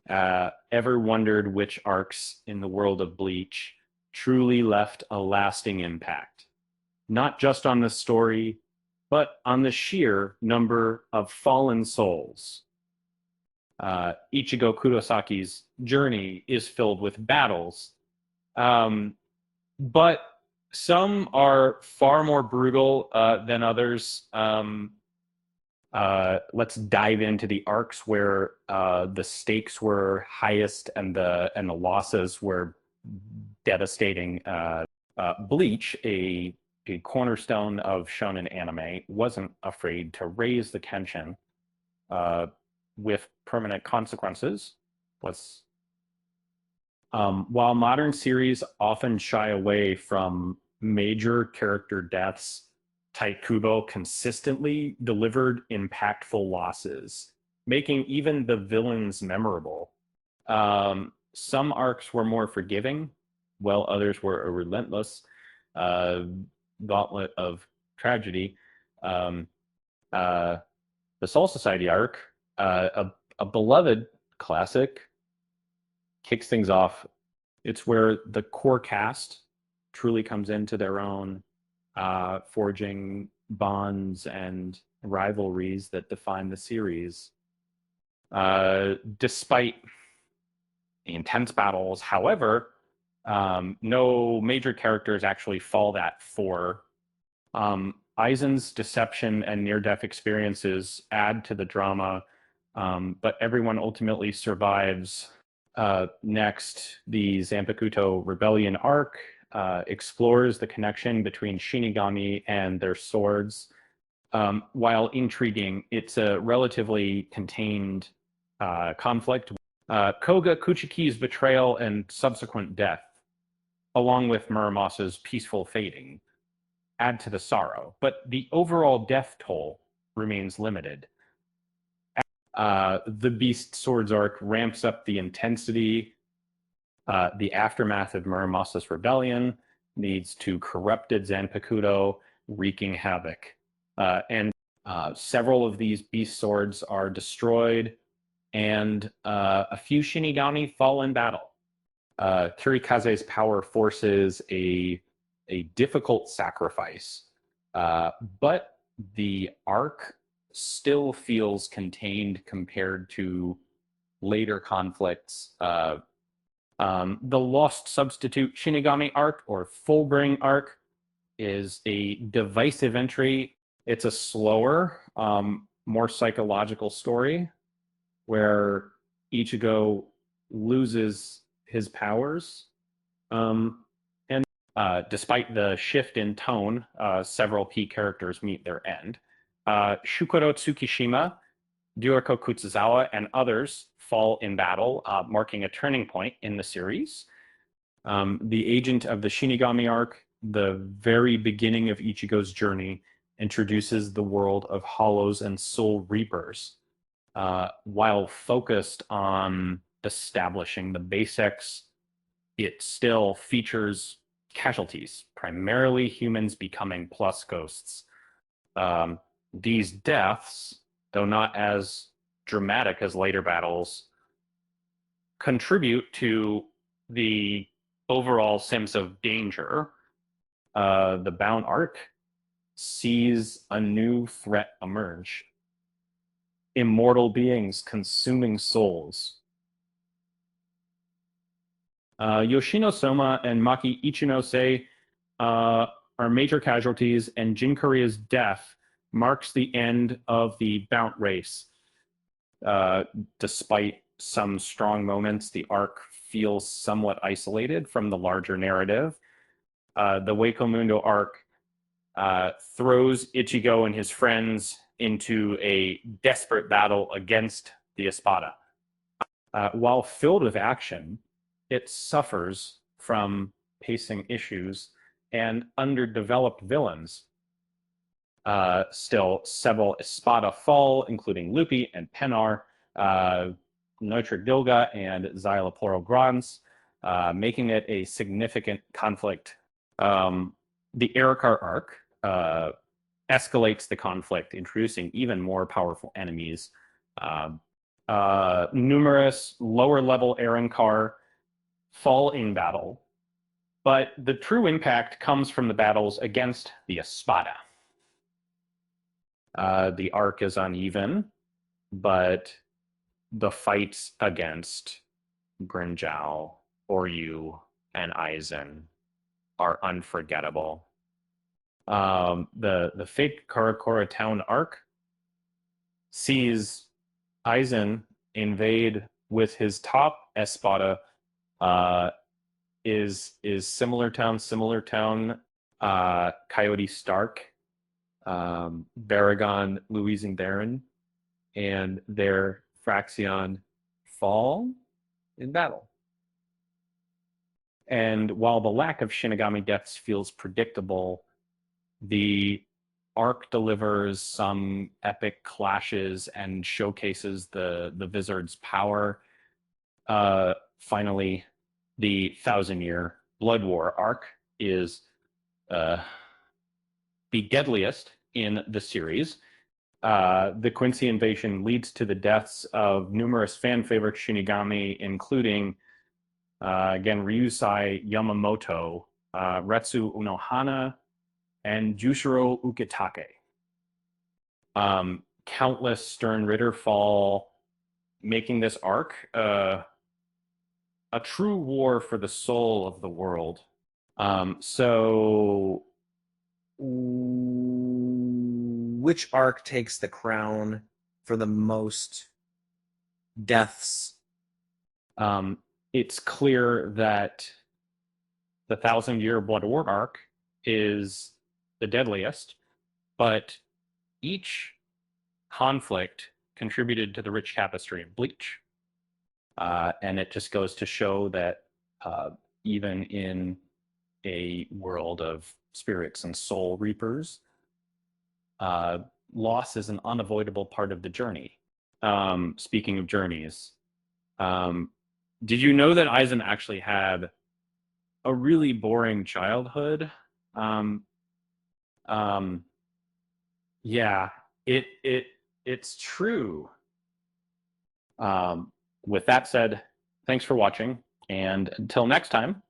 Ever wondered which arcs in the world of Bleach truly left a lasting impact? Not just on the story, but on the sheer number of fallen souls. Ichigo Kurosaki's journey is filled with battles, um, but some are far more brutal than others. Let's dive into the arcs where the stakes were highest and the losses were devastating. Bleach, a cornerstone of shonen anime, wasn't afraid to raise the tension uh, with permanent consequences. Was While modern series often shy away from major character deaths, Taikubo consistently delivered impactful losses, making even the villains memorable. Some arcs were more forgiving, while others were a relentless uh, gauntlet of tragedy. Um, uh, the Soul Society arc, a beloved classic, kicks things off. It's where the core cast truly comes into their own, forging bonds and rivalries that define the series. Despite the intense battles, however, no major characters actually fall that for. Aizen's deception and near-death experiences add to the drama, but everyone ultimately survives. Next, the Zanpakuto Rebellion arc explores the connection between Shinigami and their swords. While intriguing, it's a relatively contained conflict. Koga Kuchiki's betrayal and subsequent death, along with Muramas's peaceful fading, add to the sorrow, but the overall death toll remains limited. The Beast Swords arc ramps up the intensity. The aftermath of Muramasa's rebellion leads to corrupted Zanpakuto wreaking havoc. And several of these beast swords are destroyed, and a few Shinigami fall in battle. Kirikaze's power forces a difficult sacrifice, but the arc still feels contained compared to later conflicts. The Lost Substitute Shinigami arc, or Fullbring arc, is a divisive entry. It's a slower, more psychological story where Ichigo loses his powers. And despite the shift in tone, several key characters meet their end. Shukuro Tsukishima, Ryuko Kutsuzawa, and others fall in battle, marking a turning point in the series. The Agent of the Shinigami arc, the very beginning of Ichigo's journey, introduces the world of Hollows and Soul Reapers, while focused on establishing the basics. It still features casualties, primarily humans becoming plus ghosts. These deaths, though not as dramatic as later battles, contribute to the overall sense of danger. The Bound arc sees a new threat emerge: immortal beings consuming souls. Yoshino Soma and Maki Ichinose are major casualties, and Jin Korea's death marks the end of the Bount race. Despite some strong moments, the arc feels somewhat isolated from the larger narrative. The Hueco Mundo arc throws Ichigo and his friends into a desperate battle against the Espada. While filled with action, it suffers from pacing issues and underdeveloped villains. Still, several Espada fall, including Lupi and Penar, Neutra Dilga, and Xyloporo Grans, making it a significant conflict. The Erikar arc escalates the conflict, introducing even more powerful enemies. Numerous lower level Aaron fall in battle, but the true impact comes from the battles against the Espada. The arc is uneven, but the fights against Grinjao, Oryu, and Aizen are unforgettable. The Fate Karakura town arc sees Aizen invade with his top Espada. Is similar town, Coyote Stark, Baragon, Louise and Darren, and their Fraxion fall in battle. And while the lack of Shinigami deaths feels predictable, the arc delivers some epic clashes and showcases the Vizard's power. Finally, the 1,000-year Blood War arc is the deadliest in the series. The Quincy invasion leads to the deaths of numerous fan favorite Shinigami, including again Ryusai Yamamoto, Retsu Unohana, and Jushiro Ukitake. Countless Stern Ritter fall, making this arc a true war for the soul of the world. So which arc takes the crown for the most deaths? It's clear that the 1,000-year Blood War arc is the deadliest, but each conflict contributed to the rich tapestry of Bleach. And it just goes to show that even in a world of spirits and soul reapers, loss is an unavoidable part of the journey. Speaking of journeys, did you know that Aizen actually had a really boring childhood? Yeah, it's true. With that said, thanks for watching, and until next time,